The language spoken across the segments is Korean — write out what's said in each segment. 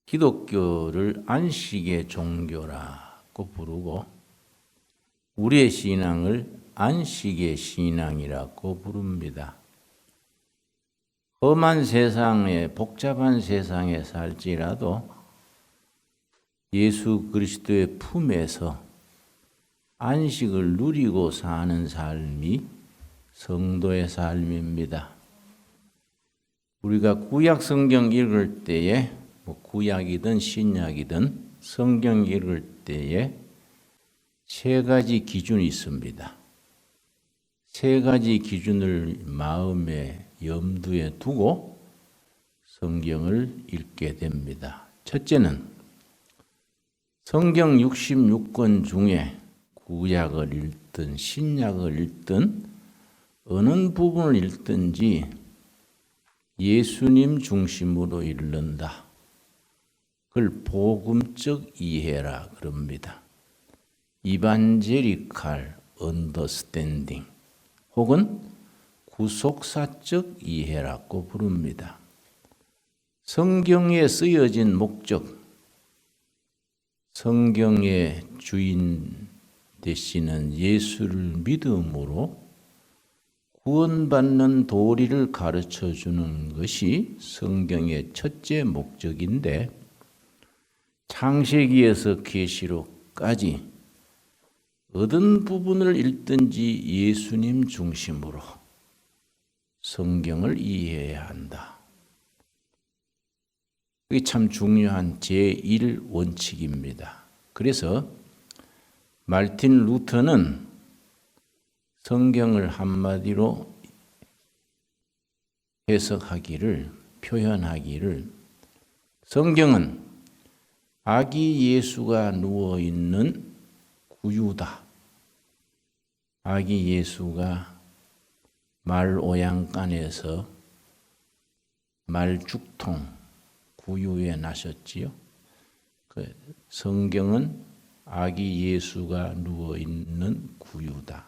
기독교를 안식의 종교라고 부르고 우리의 신앙을 안식의 신앙이라고 부릅니다. 험한 세상에 복잡한 세상에 살지라도 예수 그리스도의 품에서 안식을 누리고 사는 삶이 성도의 삶입니다. 우리가 구약 성경 읽을 때에 구약이든 신약이든 성경 읽을 때에 세 가지 기준이 있습니다. 세 가지 기준을 마음에 염두에 두고 성경을 읽게 됩니다. 첫째는 성경 66권 중에 구약을 읽든 신약을 읽든 어느 부분을 읽든지 예수님 중심으로 읽는다. 그걸 복음적 이해라 그럽니다. 이반제리칼 언더스탠딩 혹은 구속사적 이해라고 부릅니다. 성경에 쓰여진 목적, 성경의 주인 되시는 예수를 믿음으로 구원받는 도리를 가르쳐 주는 것이 성경의 첫째 목적인데 창세기에서 계시록까지 어떤 부분을 읽든지 예수님 중심으로 성경을 이해해야 한다. 그게 참 중요한 제1원칙입니다. 그래서 마르틴 루터는 성경을 한마디로 해석하기를, 표현하기를 성경은 아기 예수가 누워있는 구유다. 아기 예수가 말오양간에서 말죽통 구유에 나셨지요. 성경은 아기 예수가 누워있는 구유다.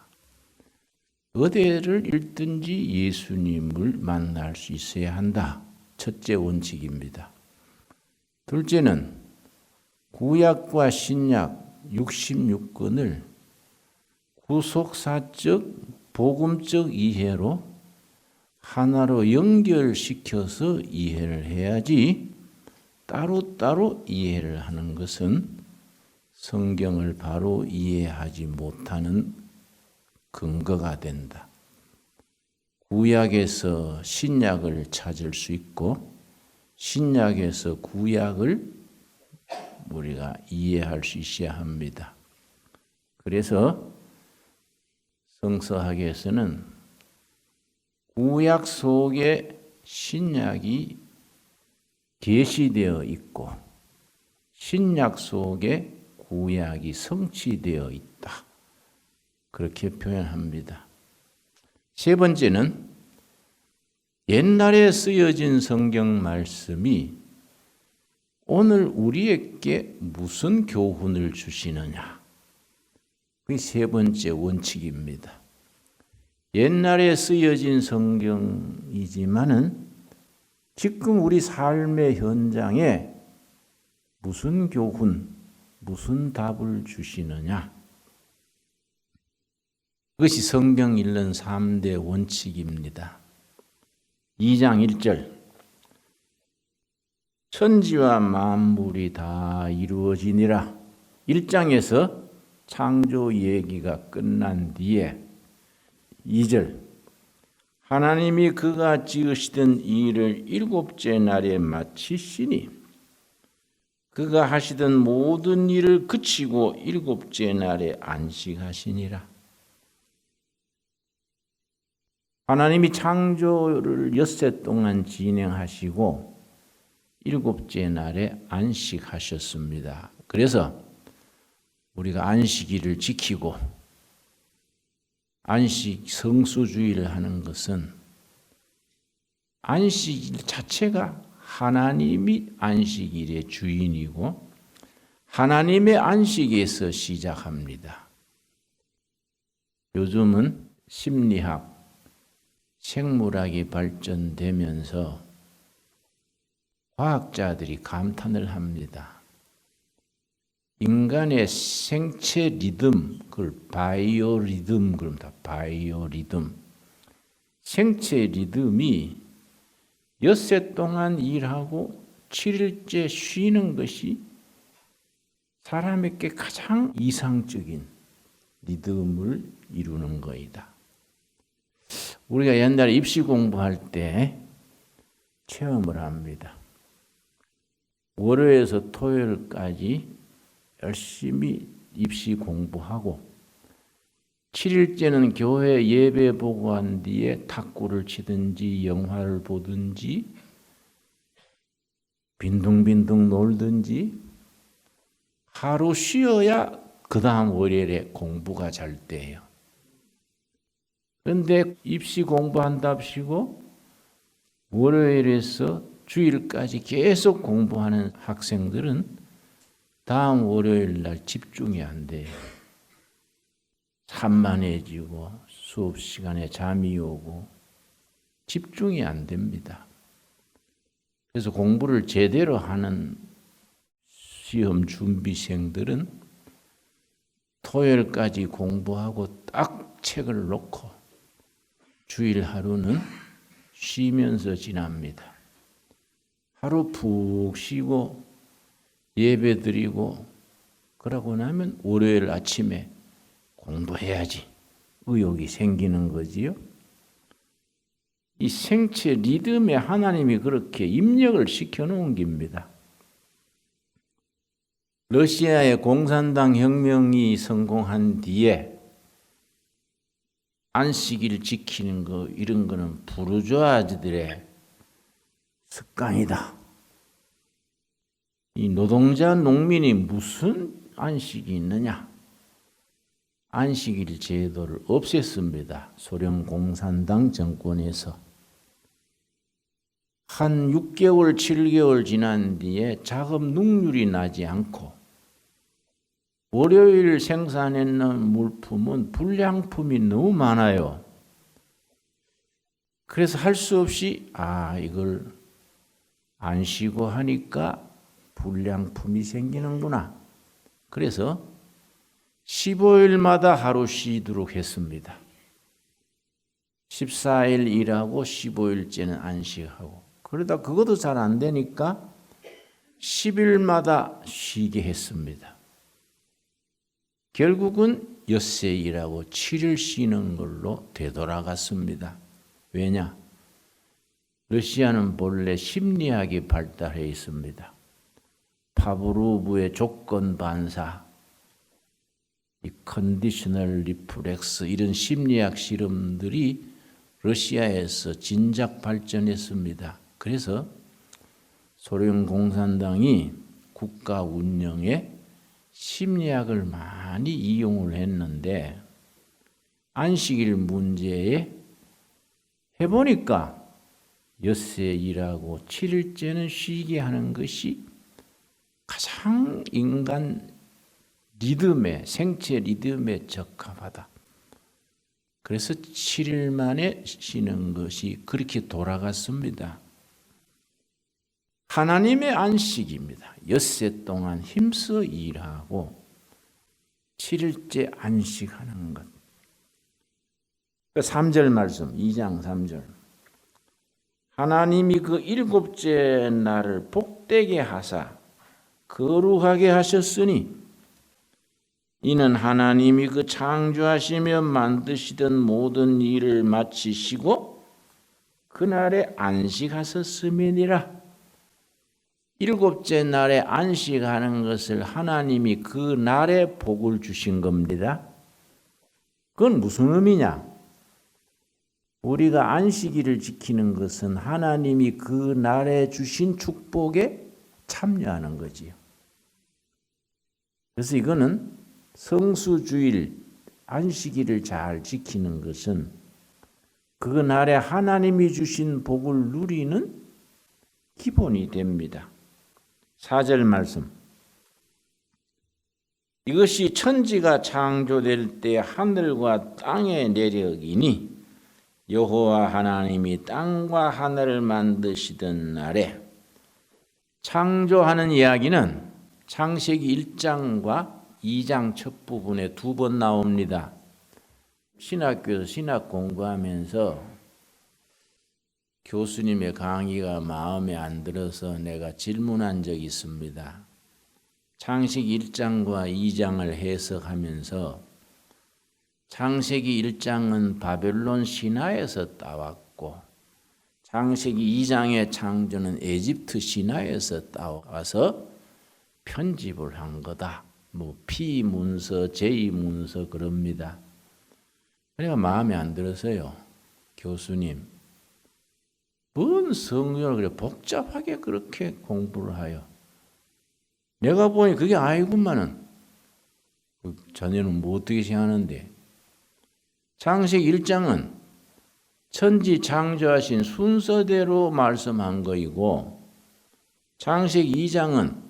어디를 읽든지 예수님을 만날 수 있어야 한다. 첫째 원칙입니다. 둘째는 구약과 신약 66권을 구속사적, 복음적 이해로 하나로 연결시켜서 이해를 해야지 따로따로 이해를 하는 것은 성경을 바로 이해하지 못하는 근거가 된다. 구약에서 신약을 찾을 수 있고 신약에서 구약을 우리가 이해할 수 있어야 합니다. 그래서 성서학에서는 구약 속에 신약이 계시되어 있고 신약 속에 구약이 성취되어 있다. 그렇게 표현합니다. 세 번째는 옛날에 쓰여진 성경 말씀이 오늘 우리에게 무슨 교훈을 주시느냐. 그게 세 번째 원칙입니다. 옛날에 쓰여진 성경이지만은 지금 우리 삶의 현장에 무슨 교훈, 무슨 답을 주시느냐. 그것이 성경 읽는 3대 원칙입니다. 2장 1절 천지와 만물이 다 이루어지니라. 1장에서 창조 얘기가 끝난 뒤에 2절 하나님이 그가 지으시던 일을 7째 날에 마치시니 그가 하시던 모든 일을 그치고 7째 날에 안식하시니라. 하나님이 창조를 엿새 동안 진행하시고 7째 날에 안식하셨습니다. 그래서 우리가 안식일을 지키고 안식 성수주의를 하는 것은 안식일 자체가 하나님이 안식일의 주인이고 하나님의 안식에서 시작합니다. 요즘은 심리학, 생물학이 발전되면서 과학자들이 감탄을 합니다. 인간의 생체 리듬, 그걸 바이오 리듬 그럽니다. 바이오 리듬. 생체 리듬이 엿새 동안 일하고 7일째 쉬는 것이 사람에게 가장 이상적인 리듬을 이루는 거이다. 우리가 옛날에 입시 공부할 때 체험을 합니다. 월요일에서 토요일까지 열심히 입시 공부하고 7일째는 교회 예배 보고 한 뒤에 탁구를 치든지 영화를 보든지 빈둥빈둥 놀든지 하루 쉬어야 그 다음 월요일에 공부가 잘 때예요. 그런데 입시 공부한답시고 월요일에서 주일까지 계속 공부하는 학생들은 다음 월요일 날 집중이 안 돼요. 산만해지고 수업 시간에 잠이 오고 집중이 안 됩니다. 그래서 공부를 제대로 하는 시험 준비생들은 토요일까지 공부하고 딱 책을 놓고 주일 하루는 쉬면서 지납니다. 하루 푹 쉬고 예배 드리고 그러고 나면 월요일 아침에 공부해야지 의욕이 생기는 거지요. 이 생체 리듬에 하나님이 그렇게 입력을 시켜놓은 겁니다. 러시아의 공산당 혁명이 성공한 뒤에 안식일 지키는 거 이런 거는 부르주아들의 습관이다. 이 노동자 농민이 무슨 안식이 있느냐? 안식일 제도를 없앴습니다. 소련 공산당 정권에서. 한 6개월, 7개월 지난 뒤에 작업 능률이 나지 않고 월요일 생산해낸 물품은 불량품이 너무 많아요. 그래서 할 수 없이 이걸 안 쉬고 하니까 불량품이 생기는구나. 그래서 15일마다 하루 쉬도록 했습니다. 14일 일하고 15일째는 안식하고 그러다 그것도 잘 안 되니까 10일마다 쉬게 했습니다. 결국은 엿새 일하고 7일 쉬는 걸로 되돌아갔습니다. 왜냐? 러시아는 본래 심리학이 발달해 있습니다. 파브로브의 조건 반사, 이 컨디셔널 리플렉스 이런 심리학 실험들이 러시아에서 진작 발전했습니다. 그래서 소련 공산당이 국가 운영에 심리학을 많이 이용을 했는데 안식일 문제에 해보니까 엿새 일하고 7일째는 쉬게 하는 것이 가장 인간 리듬에 생체 리듬에 적합하다. 그래서 7일 만에 쉬는 것이 그렇게 돌아갔습니다. 하나님의 안식입니다. 엿새 동안 힘써 일하고 7일째 안식하는 것. 3절 말씀 2장 3절 하나님이 그 7째 날을 복되게 하사 거룩하게 하셨으니 이는 하나님이 그 창조하시며 만드시던 모든 일을 마치시고 그날에 안식하셨음이니라. 7째 날에 안식하는 것을 하나님이 그 날에 복을 주신 겁니다. 그건 무슨 의미냐? 우리가 안식일을 지키는 것은 하나님이 그 날에 주신 축복에 참여하는 거지요. 그래서 이거는 성수주일 안식일을 잘 지키는 것은 그 날에 하나님이 주신 복을 누리는 기본이 됩니다. 4절 말씀 이것이 천지가 창조될 때 하늘과 땅의 내력이니 여호와 하나님이 땅과 하늘을 만드시던 날에 창조하는 이야기는 창세기 1장과 2장 첫 부분에 2번 나옵니다. 신학교에서 신학 공부하면서 교수님의 강의가 마음에 안 들어서 내가 질문한 적이 있습니다. 창세기 1장과 2장을 해석하면서 창세기 1장은 바벨론 신화에서 따왔고 창세기 2장의 창조는 에집트 신화에서 따와서 편집을 한 거다. P문서, J문서 그럽니다. 내가 마음에 안 들어서요. 교수님, 뭔 성경을 그래 복잡하게 그렇게 공부를 하여. 내가 보니 그게 아니구만은. 자네는 뭐 어떻게 생각하는데? 창세기 1장은 천지 창조하신 순서대로 말씀한 거이고 창세기 2장은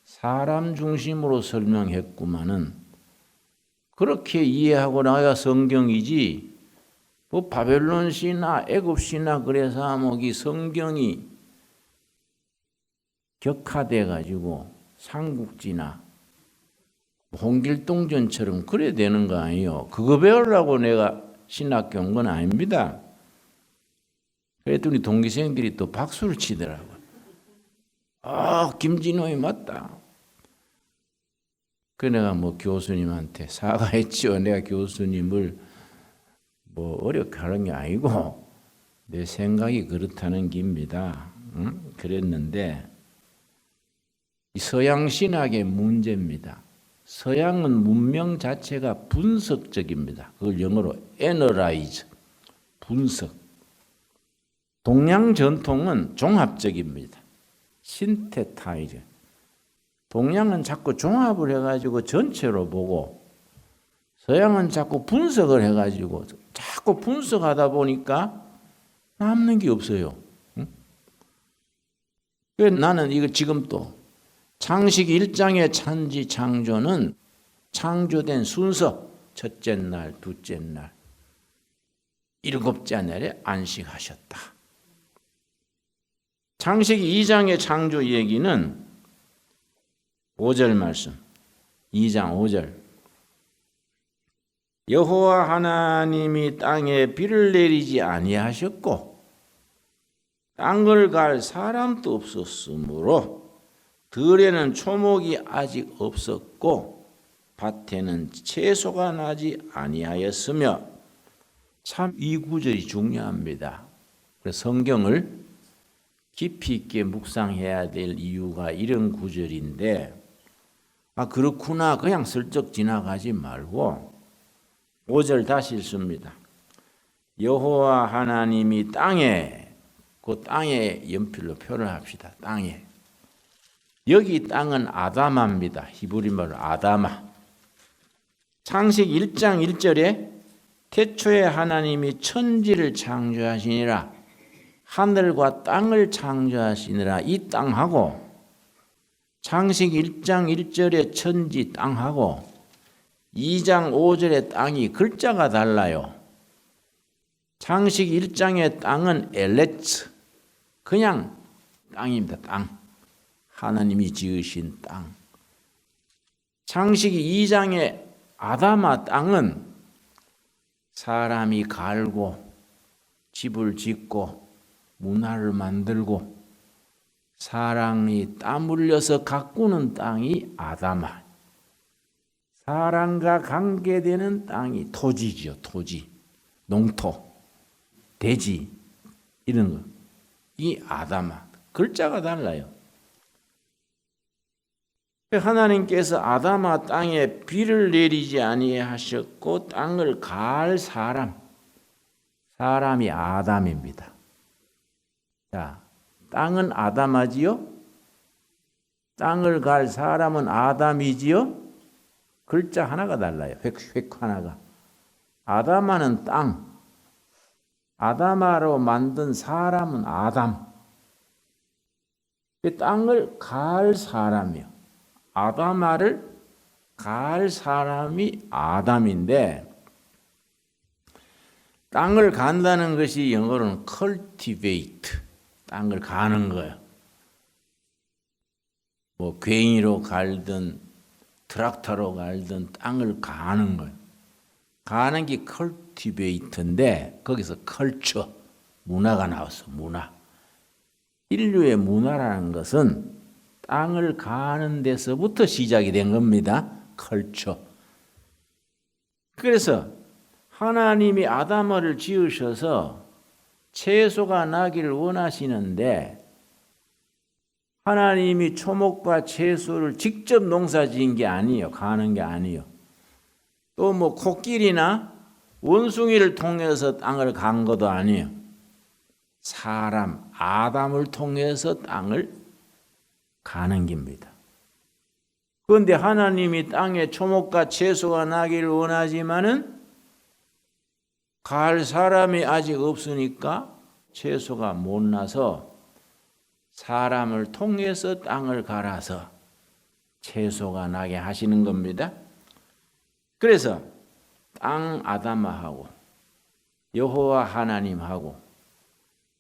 사람 중심으로 설명했구만은 그렇게 이해하고 나야 성경이지 바벨론 신화, 애굽 신화 그래서 이 성경이 격화돼 가지고 삼국지나 홍길동전처럼 그래 되는 거 아니에요. 그거 배우려고 내가 신학교 온 건 아닙니다. 그랬더니 동기생들이 또 박수를 치더라고요. 김진호이 맞다. 그 내가 교수님한테 사과했죠. 내가 교수님을 어렵게 하는 게 아니고 내 생각이 그렇다는 겁니다. 그랬는데 이 서양 신학의 문제입니다. 서양은 문명 자체가 분석적입니다. 그걸 영어로 analyze, 분석. 동양 전통은 종합적입니다. synthesize. 동양은 자꾸 종합을 해가지고 전체로 보고 서양은 자꾸 분석을 해가지고 자꾸 분석하다 보니까 남는 게 없어요. 그래서 나는 이거 지금 또 창세기 1장의 천지 창조는 창조된 순서 첫째 날, 둘째 날, 일곱째 날에 안식하셨다. 창세기 2장의 창조 얘기는 5절 말씀, 2장 5절. 여호와 하나님이 땅에 비를 내리지 아니하셨고 땅을 갈 사람도 없었으므로 들에는 초목이 아직 없었고 밭에는 채소가 나지 아니하였으며 참 이 구절이 중요합니다. 그래서 성경을 깊이 있게 묵상해야 될 이유가 이런 구절인데 그렇구나 그냥 슬쩍 지나가지 말고 5절 다시 읽습니다. 여호와 하나님이 땅에 그 땅에 연필로 표를 합시다. 땅에. 여기 땅은 아다마입니다. 히브리 말로 아다마. 창세기 1장 1절에 태초에 하나님이 천지를 창조하시니라 하늘과 땅을 창조하시니라 이 땅하고 창세기 1장 1절에 천지 땅하고 2장 5절의 땅이 글자가 달라요. 창세기 1장의 땅은 엘레츠 그냥 땅입니다. 땅. 하나님이 지으신 땅. 창세기 2장의 아다마 땅은 사람이 갈고 집을 짓고 문화를 만들고 사람이 땀 흘려서 가꾸는 땅이 아다마. 사람과 관계되는 땅이 토지지요. 토지, 농토, 대지 이런 거. 이 아다마. 글자가 달라요. 하나님께서 아다마 땅에 비를 내리지 아니하셨고 땅을 갈 사람이 아담입니다. 자, 땅은 아담하지요? 땅을 갈 사람은 아담이지요? 글자 하나가 달라요. 획 하나가. 아다마는 땅. 아다마로 만든 사람은 아담. 땅을 갈 사람이요. 아다마를 갈 사람이 아담인데 땅을 간다는 것이 영어로는 cultivate. 땅을 가는 거예요. 뭐 괭이로 갈든 트랙터로 갈든 땅을 가는 거예요. 가는 게 컬티베이터인데 거기서 컬처, 문화가 나왔어. 문화. 인류의 문화라는 것은 땅을 가는 데서부터 시작이 된 겁니다. 컬처. 그래서 하나님이 아담을 지으셔서 채소가 나기를 원하시는데 하나님이 초목과 채소를 직접 농사지은 게 아니에요. 가는 게 아니에요. 또 뭐 코끼리나 원숭이를 통해서 땅을 간 것도 아니에요. 사람, 아담을 통해서 땅을 가는 겁니다. 그런데 하나님이 땅에 초목과 채소가 나기를 원하지만은 갈 사람이 아직 없으니까 채소가 못 나서 사람을 통해서 땅을 갈아서 채소가 나게 하시는 겁니다. 그래서 땅 아담하고 여호와 하나님하고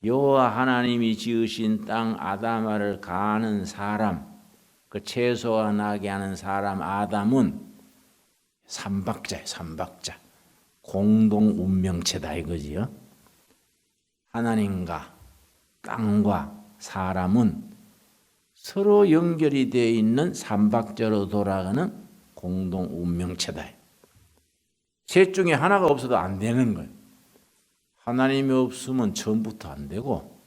여호와 하나님이 지으신 땅 아담아를 가는 사람, 그 채소가 나게 하는 사람 아담은 삼박자예요. 삼박자. 공동 운명체다 이거지요. 하나님과 땅과 사람은 서로 연결이 되어 있는 삼박자로 돌아가는 공동 운명체다. 셋 중에 하나가 없어도 안 되는 거예요. 하나님이 없으면 처음부터 안 되고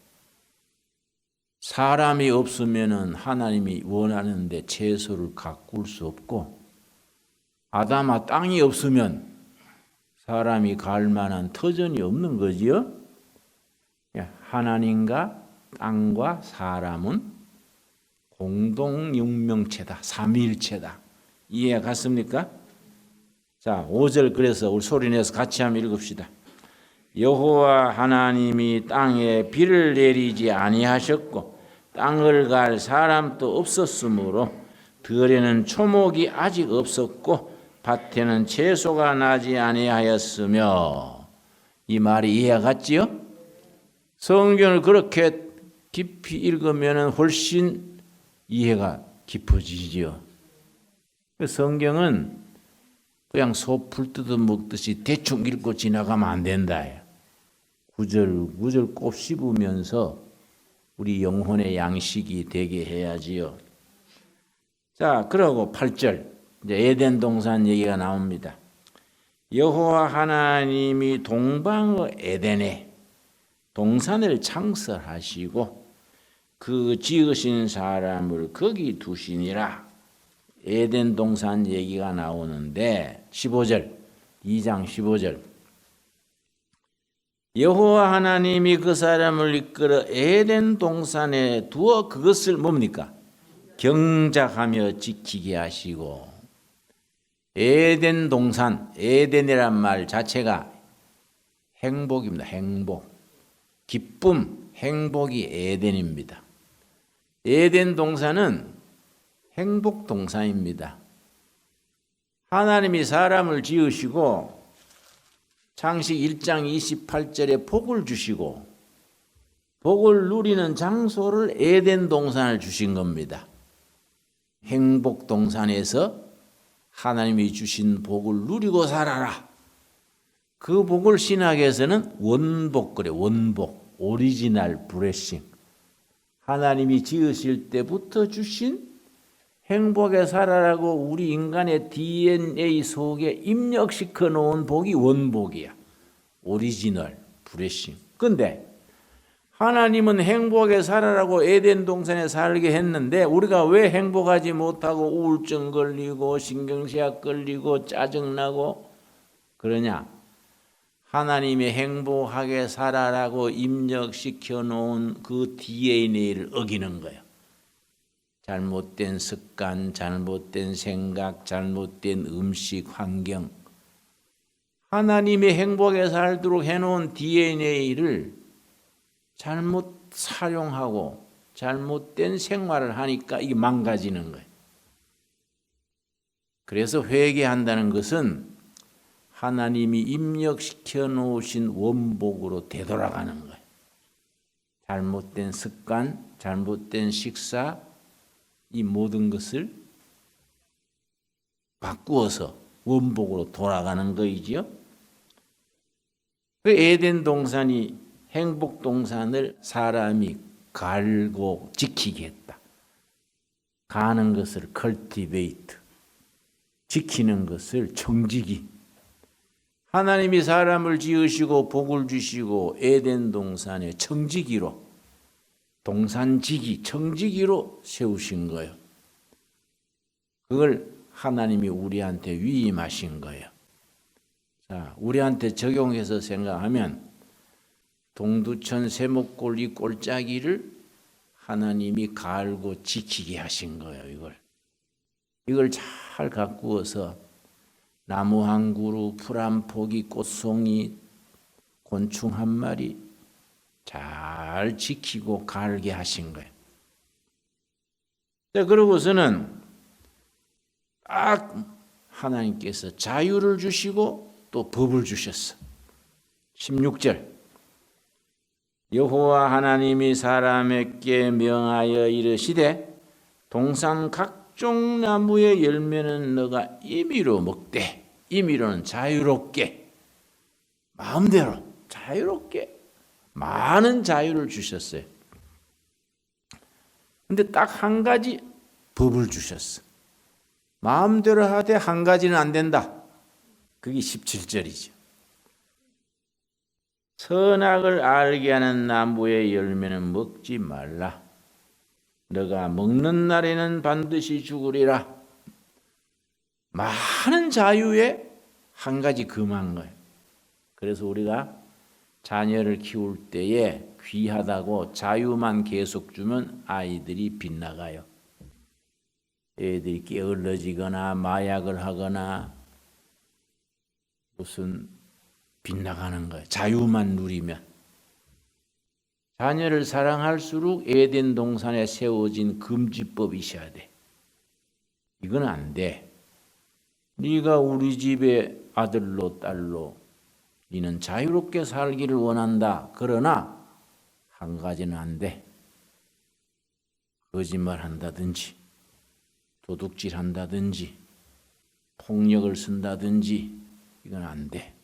사람이 없으면 하나님이 원하는데 채소를 가꿀 수 없고 아담아 땅이 없으면 사람이 갈 만한 터전이 없는 거지요. 하나님과 땅과 사람은 공동육명체다. 삼위일체다. 이해가 갔습니까? 자, 5절 그래서 우리 소리내서 같이 한번 읽읍시다. 여호와 하나님이 땅에 비를 내리지 아니하셨고 땅을 갈 사람도 없었으므로 들에는 초목이 아직 없었고 밭에는 채소가 나지 아니하였으며. 이 말이 이해가 갔지요? 성경을 그렇게 깊이 읽으면 훨씬 이해가 깊어지지요. 성경은 그냥 소풀 뜯어먹듯이 대충 읽고 지나가면 안 된다. 구절 꼭 씹으면서 우리 영혼의 양식이 되게 해야지요. 자, 그러고 8절 이제 에덴 동산 얘기가 나옵니다. 여호와 하나님이 동방의 에덴에 동산을 창설하시고 그 지으신 사람을 거기 두시니라. 에덴 동산 얘기가 나오는데 15절 2장 15절 여호와 하나님이 그 사람을 이끌어 에덴 동산에 두어 그것을 뭡니까? 경작하며 지키게 하시고. 에덴 동산, 에덴이란 말 자체가 행복입니다. 행복, 기쁨, 행복이 에덴입니다. 에덴 동산은 행복 동산입니다. 하나님이 사람을 지으시고 창세기 1장 28절에 복을 주시고 복을 누리는 장소를 에덴 동산을 주신 겁니다. 행복 동산에서 하나님이 주신 복을 누리고 살아라. 그 복을 신학에서는 원복 그래. 원복, 오리지널 블레싱. 하나님이 지으실 때부터 주신 행복에 살아라고 우리 인간의 DNA 속에 입력시켜 놓은 복이 원복이야. 오리지널 블레싱. 근데 하나님은 행복에 살아라고 에덴 동산에 살게 했는데 우리가 왜 행복하지 못하고 우울증 걸리고 신경쇠약 걸리고 짜증나고 그러냐? 하나님의 행복하게 살아라고 입력시켜 놓은 그 DNA를 어기는 거예요. 잘못된 습관, 잘못된 생각, 잘못된 음식, 환경. 하나님의 행복에 살도록 해놓은 DNA를 잘못 사용하고 잘못된 생활을 하니까 이게 망가지는 거예요. 그래서 회개한다는 것은 하나님이 입력시켜 놓으신 원복으로 되돌아가는 거예요. 잘못된 습관, 잘못된 식사, 이 모든 것을 바꾸어서 원복으로 돌아가는 거이지요. 그 에덴 동산이 행복 동산을 사람이 갈고 지키게 했다. 가는 것을 컬티베이트, 지키는 것을 청지기. 하나님이 사람을 지으시고 복을 주시고 에덴 동산의 청지기로, 동산지기, 청지기로 세우신 거예요. 그걸 하나님이 우리한테 위임하신 거예요. 자, 우리한테 적용해서 생각하면 동두천 세목골 골짜기를 하나님이 갈고 지키게 하신 거예요. 이걸 잘 가꾸어서 나무 한 그루, 풀 한 포기, 꽃송이, 곤충 한 마리 잘 지키고 갈게 하신 거예요. 자, 그러고서는 딱 하나님께서 자유를 주시고 또 법을 주셨어. 16절. 여호와 하나님이 사람에게 명하여 이르시되 동산 각종 나무의 열매는 너가 임의로 먹되, 임의로는 자유롭게, 마음대로 자유롭게 많은 자유를 주셨어요. 근데 딱 한 가지 법을 주셨어. 마음대로 하되 한 가지는 안 된다. 그게 17절이죠. 선악을 알게 하는 나무의 열매는 먹지 말라. 너가 먹는 날에는 반드시 죽으리라. 많은 자유에 한 가지 금한 거예요. 그래서 우리가 자녀를 키울 때에 귀하다고 자유만 계속 주면 아이들이 빗나가요. 애들이 게을러지거나 마약을 하거나 무슨 빗나가는 거예요. 자유만 누리면. 자녀를 사랑할수록 에덴 동산에 세워진 금지법이 있어야 돼. 이건 안 돼. 네가 우리 집의 아들로 딸로 너는 자유롭게 살기를 원한다. 그러나 한 가지는 안 돼. 거짓말 한다든지 도둑질 한다든지 폭력을 쓴다든지 이건 안 돼.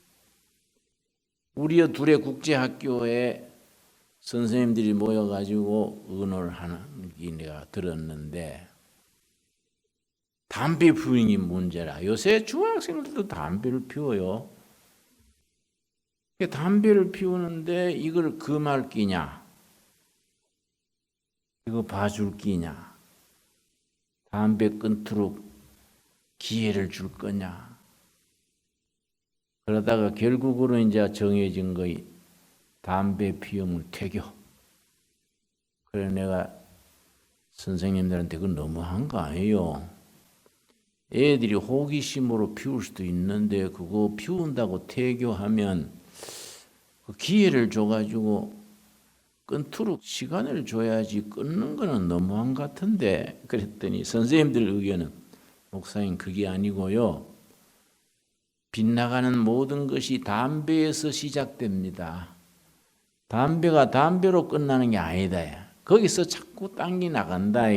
우리 둘의 국제학교에 선생님들이 모여가지고 의논을 하는 게 내가 들었는데 담배 피우는 문제라. 요새 중학생들도 담배를 피워요. 담배를 피우는데 이걸 금할 끼냐? 이거 봐줄 끼냐? 담배 끊도록 기회를 줄 거냐? 그러다가 결국으로 이제 정해진 거이 담배 피우면 퇴교. 그래 내가 선생님들한테 그건 너무한 거 아니에요. 애들이 호기심으로 피울 수도 있는데 그거 피운다고 퇴교하면 그 기회를 줘가지고 끊도록 시간을 줘야지 끊는 거는 너무한 것 같은데 그랬더니 선생님들 의견은 목사님 그게 아니고요. 빗나가는 모든 것이 담배에서 시작됩니다. 담배가 담배로 끝나는 게 아니다. 거기서 자꾸 당기 나간다.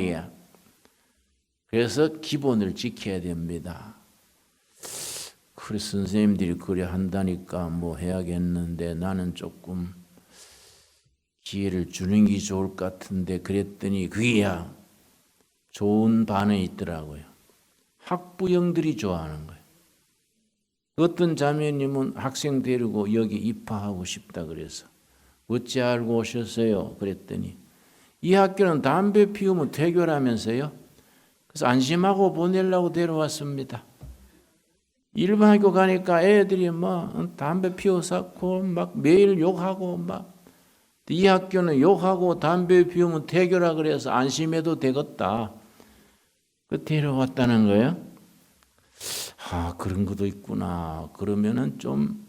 그래서 기본을 지켜야 됩니다. 그래서 선생님들이 그래 한다니까 뭐 해야겠는데 나는 조금 기회를 주는 게 좋을 것 같은데 그랬더니 그게야 좋은 반응이 있더라고요. 학부형들이 좋아하는 거예요. 어떤 자매님은 학생 데리고 여기 입학하고 싶다 그래서 어찌 알고 오셨어요? 그랬더니 이 학교는 담배 피우면 퇴교라면서요. 그래서 안심하고 보내려고 데려왔습니다. 일반 학교 가니까 애들이 막 담배 피워서 막 매일 욕하고 막 이 학교는 욕하고 담배 피우면 퇴교라 그래서 안심해도 되겠다. 그 데려왔다는 거예요. 아 그런 것도 있구나. 그러면은 좀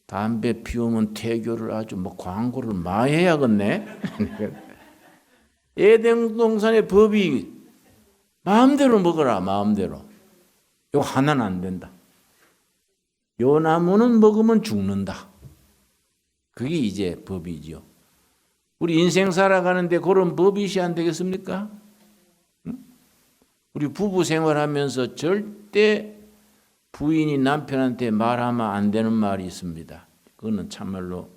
담배 피우면 퇴교를 아주 뭐 광고를 많이 해야겠네. 에덴 동산의 법이 마음대로 먹어라. 마음대로. 요 하나는 안 된다. 요 나무는 먹으면 죽는다. 그게 이제 법이지요. 우리 인생 살아가는데 그런 법이 있어야 안 되겠습니까? 응? 우리 부부 생활하면서 절대 부인이 남편한테 말하면 안 되는 말이 있습니다. 그거는 참말로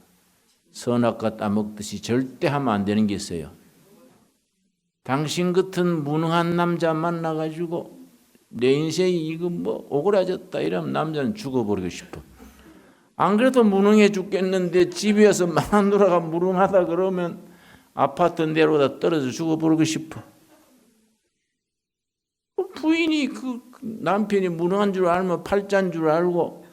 선악과 따먹듯이 절대 하면 안 되는 게 있어요. 당신 같은 무능한 남자 만나가지고 내 인생이 이거 뭐 오그라졌다 이러면 남자는 죽어버리고 싶어. 안 그래도 무능해 죽겠는데 집에 와서 마누라가 무능하다 그러면 아파트 내로다 떨어져 죽어버리고 싶어. 부인이 그 남편이 무능한 줄 알면 팔자인 줄 알고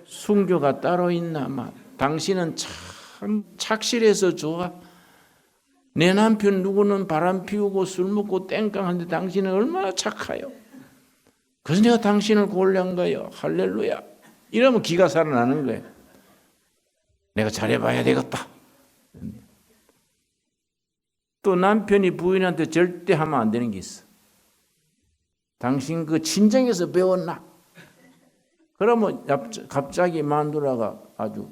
순교가 따로 있나. 당신은 참 착실해서 좋아. 내 남편 누구는 바람 피우고 술 먹고 땡깡한데 당신은 얼마나 착해요. 그래서 내가 당신을 고른 거예요. 할렐루야. 이러면 기가 살아나는 거예요. 내가 잘해봐야 되겠다. 또 남편이 부인한테 절대 하면 안 되는 게 있어. 당신 그 친정에서 배웠나? 그러면 갑자기 마누라가 아주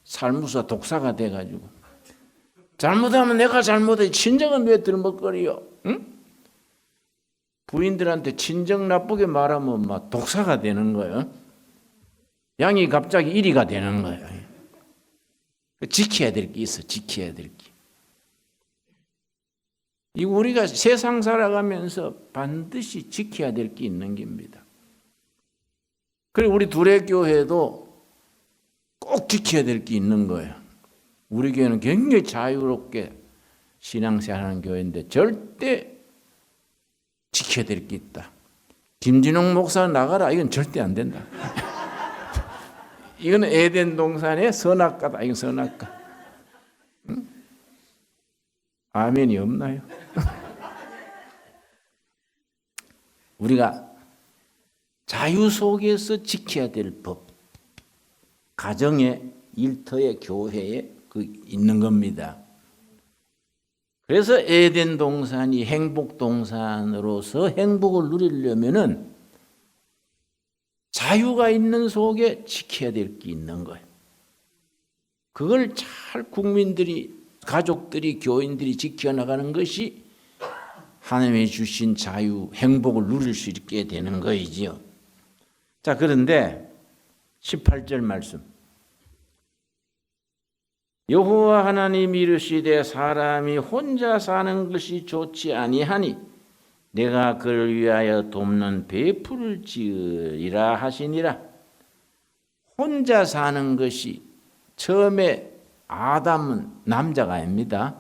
살무사 독사가 돼가지고 잘못하면 내가 잘못해. 친정은 왜 들먹거리요? 응? 부인들한테 친정 나쁘게 말하면 막 독사가 되는 거예요. 양이 갑자기 이리가 되는 거예요. 지켜야 될 게 있어. 지켜야 될 게. 이 우리가 세상 살아가면서 반드시 지켜야 될 게 있는 겁니다. 그리고 우리 둘의 교회도 꼭 지켜야 될 게 있는 거예요. 우리 교회는 굉장히 자유롭게 신앙생활하는 교회인데 절대 지켜야 될 게 있다. 김진홍 목사 나가라. 이건 절대 안 된다. 이건 에덴 동산의 선악과다. 이건 선악과. 응? 아멘이 없나요? 우리가 자유 속에서 지켜야 될 법, 가정에, 일터에, 교회에 있는 겁니다. 그래서 에덴 동산이 행복 동산으로서 행복을 누리려면은 자유가 있는 속에 지켜야 될 게 있는 거예요. 그걸 잘 국민들이, 가족들이, 교인들이 지켜나가는 것이 하나님이 주신 자유, 행복을 누릴 수 있게 되는 거이지요. 자, 그런데 18절 말씀. 여호와 하나님이 이르시되 사람이 혼자 사는 것이 좋지 아니하니 내가 그를 위하여 돕는 배풀을 지으리라 하시니라. 혼자 사는 것이, 처음에 아담은 남자가 아닙니다.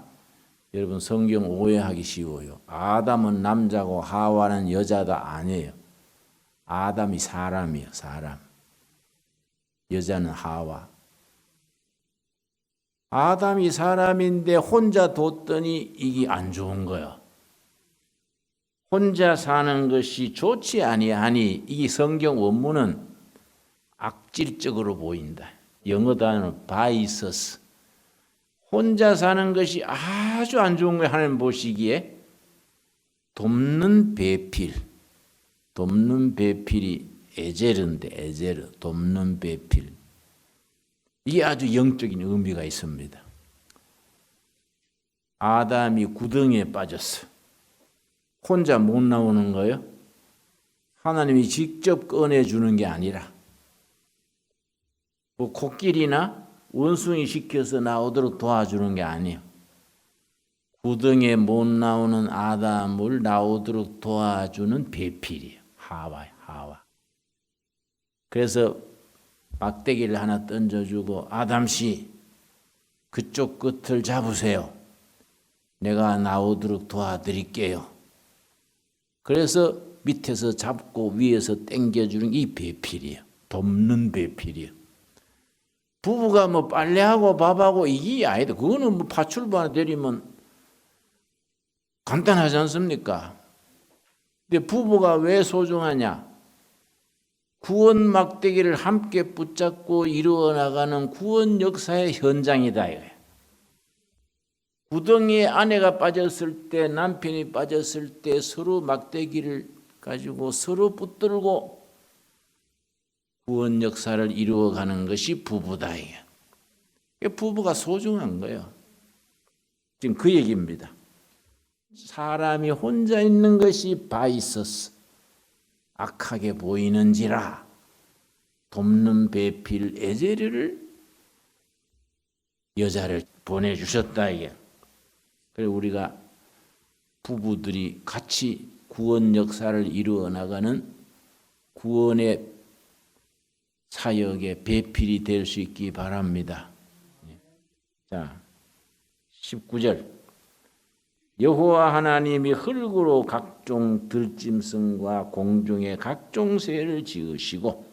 여러분 성경 오해하기 쉬워요. 아담은 남자고 하와는 여자가 아니에요. 아담이 사람이에요. 사람. 여자는 하와. 아담이 사람인데 혼자 뒀더니 이게 안 좋은 거야. 혼자 사는 것이 좋지 아니하니, 이 성경 원문은 악질적으로 보인다. 영어 단어는 바이서스. 혼자 사는 것이 아주 안 좋은 거예요. 하나님 보시기에. 돕는 배필. 돕는 배필이 에제르인데, 에제르. 돕는 배필. 이게 아주 영적인 의미가 있습니다. 아담이 구덩이에 빠졌어. 혼자 못 나오는 거예요. 하나님이 직접 꺼내주는 게 아니라 뭐 코끼리나 원숭이 시켜서 나오도록 도와주는 게 아니에요. 구덩이에 못 나오는 아담을 나오도록 도와주는 배필이에요. 하와예요. 하와. 그래서 막대기를 하나 던져주고, 아담씨 그쪽 끝을 잡으세요. 내가 나오도록 도와드릴게요. 그래서 밑에서 잡고 위에서 당겨주는 이 배필이에요. 돕는 배필이에요. 부부가 뭐 빨래하고 밥하고 이게 아니다. 그거는 뭐 파출부 하나 데리면 간단하지 않습니까? 근데 부부가 왜 소중하냐? 구원 막대기를 함께 붙잡고 이루어 나가는 구원 역사의 현장이다. 이거예요. 구덩이에 아내가 빠졌을 때, 남편이 빠졌을 때 서로 막대기를 가지고 서로 붙들고 구원 역사를 이루어가는 것이 부부다. 이게 부부가 소중한 거예요. 지금 그 얘기입니다. 사람이 혼자 있는 것이 바이서스, 악하게 보이는지라 돕는 배필 에제르를 여자를 보내주셨다 이게. 그래서 우리가 부부들이 같이 구원 역사를 이루어 나가는 구원의 사역의 배필이 될 수 있기 바랍니다. 자, 19절. 여호와 하나님이 흙으로 각종 들짐승과 공중의 각종 새를 지으시고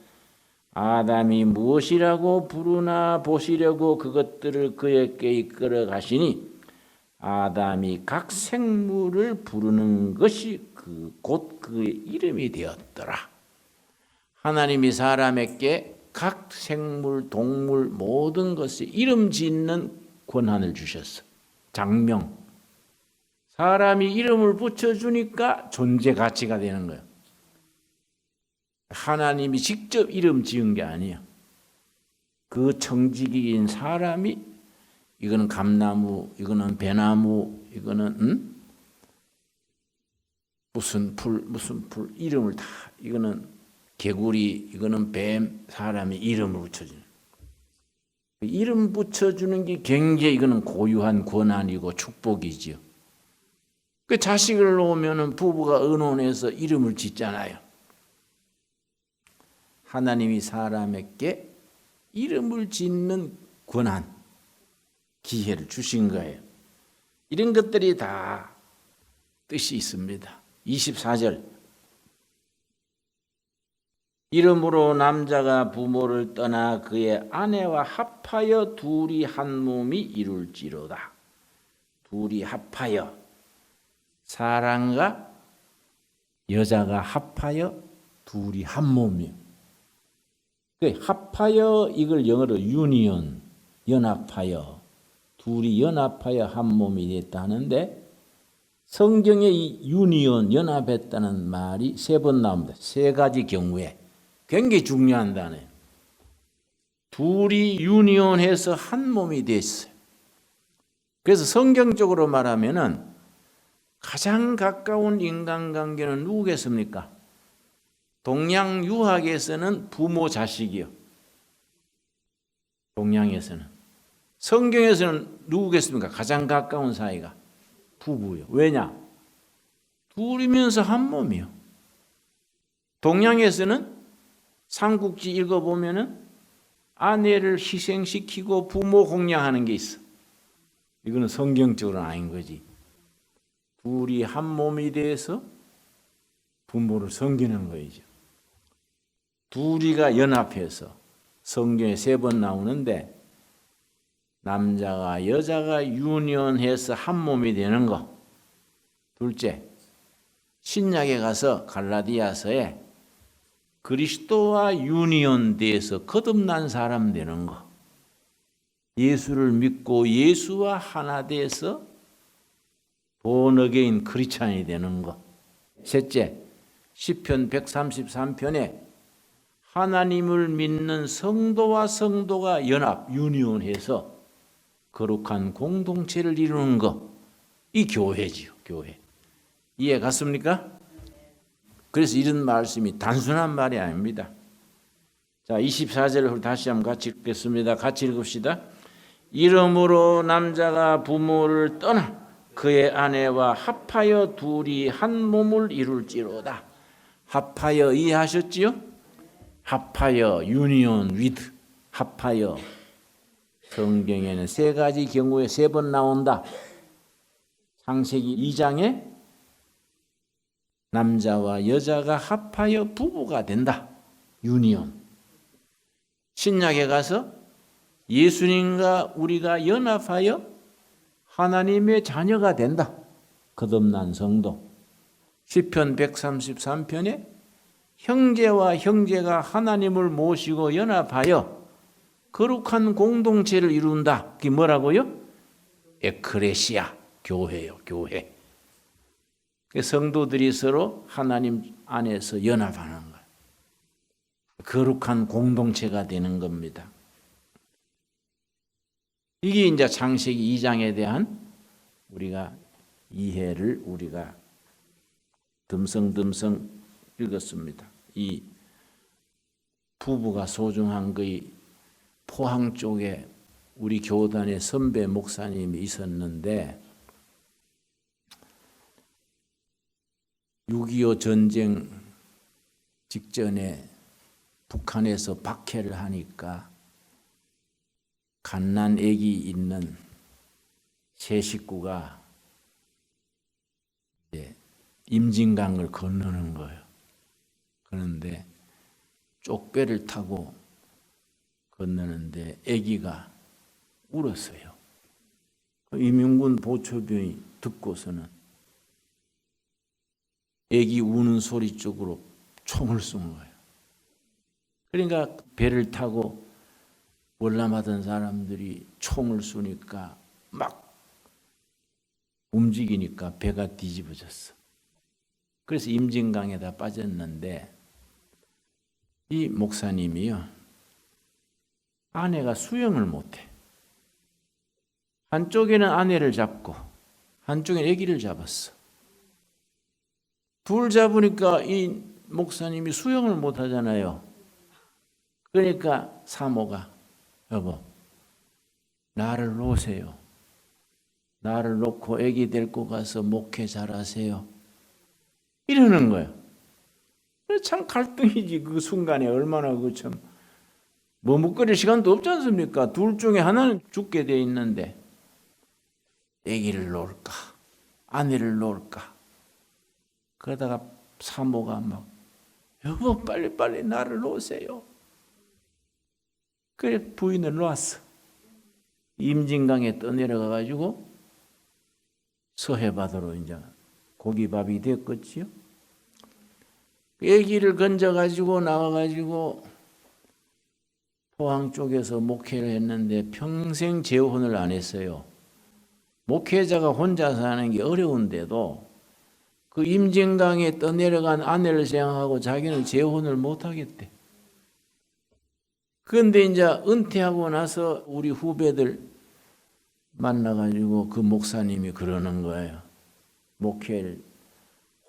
아담이 무엇이라고 부르나 보시려고 그것들을 그에게 이끌어 가시니 아담이 각 생물을 부르는 것이 곧 그의 이름이 되었더라. 하나님이 사람에게 각 생물, 동물 모든 것에 이름 짓는 권한을 주셨어. 장명. 사람이 이름을 붙여주니까 존재 가치가 되는 거예요. 하나님이 직접 이름 지은 게 아니에요. 그 청지기인 사람이 이거는 감나무, 이거는 배나무, 이거는 무슨 풀 이름을 다 이거는 개구리, 이거는 뱀, 사람이 이름을 붙여주는. 이름 붙여주는 게 굉장히 이거는 고유한 권한이고 축복이지요. 그 자식을 놓으면은 부부가 의논해서 이름을 짓잖아요. 하나님이 사람에게 이름을 짓는 권한, 기회를 주신 거예요. 이런 것들이 다 뜻이 있습니다. 24절. 이러므로 남자가 부모를 떠나 그의 아내와 합하여 둘이 한 몸이 이룰지로다. 둘이 합하여. 사람과 여자가 합하여 둘이 한 몸이에요. 합하여 이걸 영어로 유니온, 연합하여. 둘이 연합하여 한 몸이 됐다 하는데 성경에 이 유니온, 연합했다는 말이 3번 나옵니다. 3가지 경우에. 굉장히 중요한 단어예요. 둘이 유니온해서 한 몸이 됐어요. 그래서 성경적으로 말하면은 가장 가까운 인간관계는 누구겠습니까? 동양 유학에서는 부모 자식이요. 동양에서는. 성경에서는 누구겠습니까? 가장 가까운 사이가 부부요. 왜냐? 둘이면서 한 몸이요. 동양에서는 삼국지 읽어보면은 아내를 희생시키고 부모 공양하는 게 있어. 이거는 성경적으로는 아닌 거지. 둘이 한 몸이 돼서 부모를 섬기는 거이죠. 둘이가 연합해서 성경에 3번 나오는데 남자가 여자가 유니온해서 한 몸이 되는 거. 둘째, 신약에 가서 갈라디아서에 그리스도와 유니온돼서 거듭난 사람 되는 거. 예수를 믿고 예수와 하나 돼서 본어게인 크리스찬이 되는 거. 셋째, 시편 133편에 하나님을 믿는 성도와 성도가 연합, 유니온해서 거룩한 공동체를 이루는 거. 이 교회지요, 교회. 이해 갔습니까? 그래서 이런 말씀이 단순한 말이 아닙니다. 자, 24절을 다시 한번 같이 읽겠습니다. 같이 읽읍시다. 이러므로 남자가 부모를 떠나 그의 아내와 합하여 둘이 한 몸을 이룰지로다. 합하여 이해하셨지요? 합하여, 유니온, 위드, 합하여. 성경에는 3가지 경우에 3번 나온다. 창세기 2장에 남자와 여자가 합하여 부부가 된다. 유니온. 신약에 가서 예수님과 우리가 연합하여 하나님의 자녀가 된다. 거듭난 성도. 시편 133편에 형제와 형제가 하나님을 모시고 연합하여 거룩한 공동체를 이룬다. 그게 뭐라고요? 에크레시아, 교회요, 교회. 성도들이 서로 하나님 안에서 연합하는 거예요. 거룩한 공동체가 되는 겁니다. 이게 이제 창세기 2장에 대한 우리가 이해를 우리가 듬성듬성 읽었습니다. 이 부부가 소중한 거의 포항 쪽에 우리 교단의 선배 목사님이 있었는데 6.25 전쟁 직전에 북한에서 박해를 하니까 갓난 아기 있는 세 식구가 임진강을 건너는 거예요. 그런데 쪽배를 타고 건너는데 아기가 울었어요. 임용군 보초병이 듣고서는 아기 우는 소리 쪽으로 총을 쏜 거예요. 그러니까 배를 타고 월남하던 사람들이 총을 쏘니까 막 움직이니까 배가 뒤집어졌어. 그래서 임진강에다 빠졌는데 이 목사님이요, 아내가 수영을 못해. 한쪽에는 아내를 잡고 한쪽에는 아기를 잡았어. 둘 잡으니까 이 목사님이 수영을 못 하잖아요. 그러니까 사모가 여보, 나를 놓으세요. 나를 놓고 아기 데리고 가서 목회 잘하세요. 이러는 거예요. 참 갈등이지. 그 순간에 얼마나 그 참 머뭇거릴 시간도 없지 않습니까? 둘 중에 하나는 죽게 돼 있는데 아기를 놓을까 아내를 놓을까. 그러다가 사모가 막 여보 빨리 나를 놓으세요. 그래 부인을 놓았어. 임진강에 떠내려가 가지고 서해바다로 이제 고기밥이 됐겠지요. 아기를 건져 가지고 나와 가지고 포항 쪽에서 목회를 했는데 평생 재혼을 안 했어요. 목회자가 혼자 사는 게 어려운데도 그 임진강에 떠내려간 아내를 생각하고 자기는 재혼을 못 하겠대. 그런데 이제 은퇴하고 나서 우리 후배들 만나가지고 그 목사님이 그러는 거예요. 목회를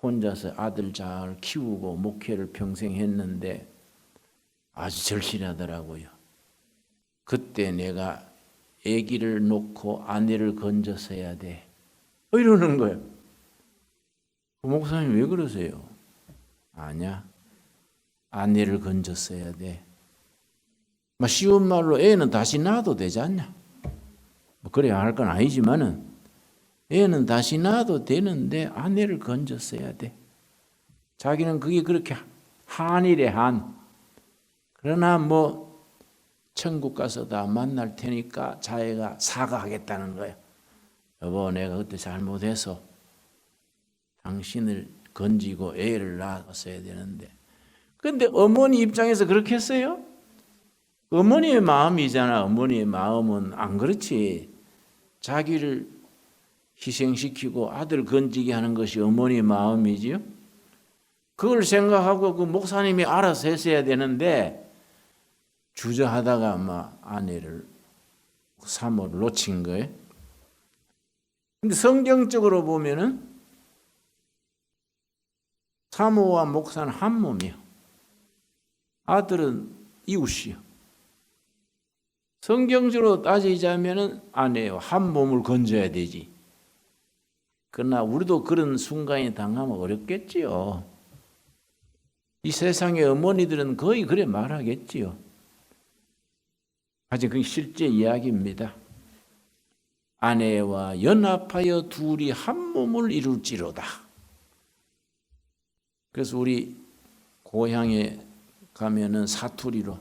혼자서 아들 잘 키우고 목회를 평생 했는데 아주 절실하더라고요. 그때 내가 아기를 놓고 아내를 건졌어야 돼. 이러는 거예요. 그 목사님 왜 그러세요? 아니야. 아내를 건졌어야 돼. 쉬운 말로 애는 다시 낳아도 되지 않냐? 그래야 할 건 아니지만은 애는 다시 낳아도 되는데 아내를 건졌어야 돼. 자기는 그게 그렇게 한이래 한. 그러나 천국 가서 다 만날 테니까 자기가 사과하겠다는 거예요. 여보 내가 그때 잘못해서 당신을 건지고 애를 낳았어야 되는데. 그런데 어머니 입장에서 그렇게 했어요? 어머니의 마음이잖아. 어머니의 마음은 안 그렇지. 자기를 희생시키고 아들 건지게 하는 것이 어머니의 마음이지요. 그걸 생각하고 그 목사님이 알아서 했어야 되는데 주저하다가 아내를 사모를 놓친 거예요. 근데 성경적으로 보면은 사모와 목사는 한 몸이요. 아들은 이웃이요. 성경적으로 따지자면은 아내와 한 몸을 건져야 되지. 그러나 우리도 그런 순간이 당하면 어렵겠지요. 이 세상의 어머니들은 거의 그래 말하겠지요. 아직 그게 실제 이야기입니다. 아내와 연합하여 둘이 한 몸을 이룰지로다. 그래서 우리 고향에 가면은 사투리로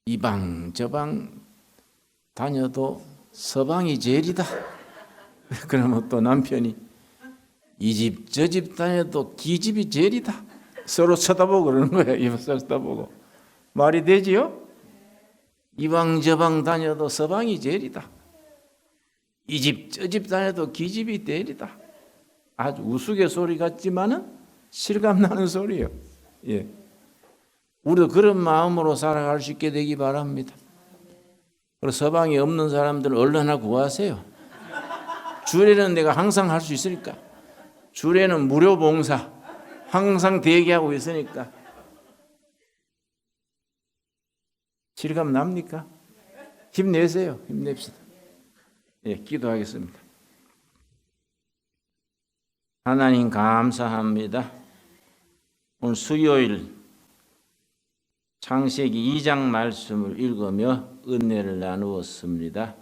이방 저방 다녀도 서방이 제일이다. 그러면 또 남편이 이 집 저 집 다녀도 기집이 제일이다. 서로 쳐다보고 그러는 거예요. 입 쳐다보고. 말이 되지요? 이방 저방 다녀도 서방이 제일이다. 이 집 저 집 다녀도 기집이 제일이다. 아주 우스갯소리 같지만은 실감나는 소리예요. 예. 우리도 그런 마음으로 살아갈 수 있게 되기 바랍니다. 그리고 서방이 없는 사람들 얼른 하나 구하세요. 주례는 내가 항상 할 수 있으니까. 주례는 무료 봉사. 항상 대기하고 있으니까. 실감 납니까? 힘내세요. 힘냅시다. 예, 기도하겠습니다. 하나님 감사합니다. 오늘 수요일 창세기 2장 말씀을 읽으며 은혜를 나누었습니다.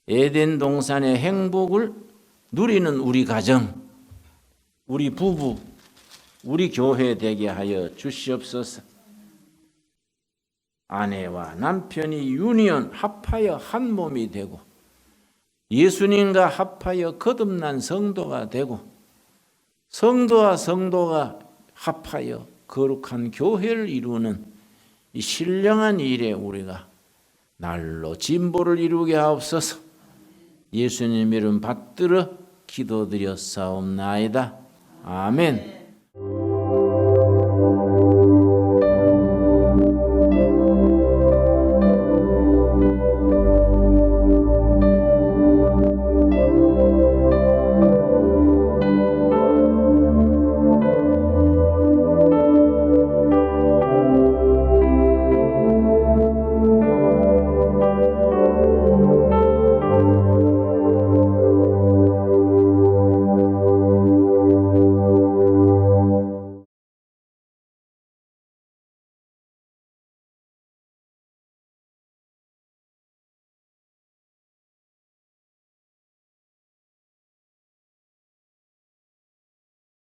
에덴 동산의 행복을 누리는 우리 가정, 우리 부부, 우리 교회 되게 하여 주시옵소서. 아내와 남편이 유니온 합하여 한 몸이 되고 예수님과 합하여 거듭난 성도가 되고 성도와 성도가 합하여 거룩한 교회를 이루는 이 신령한 일에 우리가 날로 진보를 이루게 하옵소서. 예수님 이름 받들어 기도드렸사옵나이다. 아멘.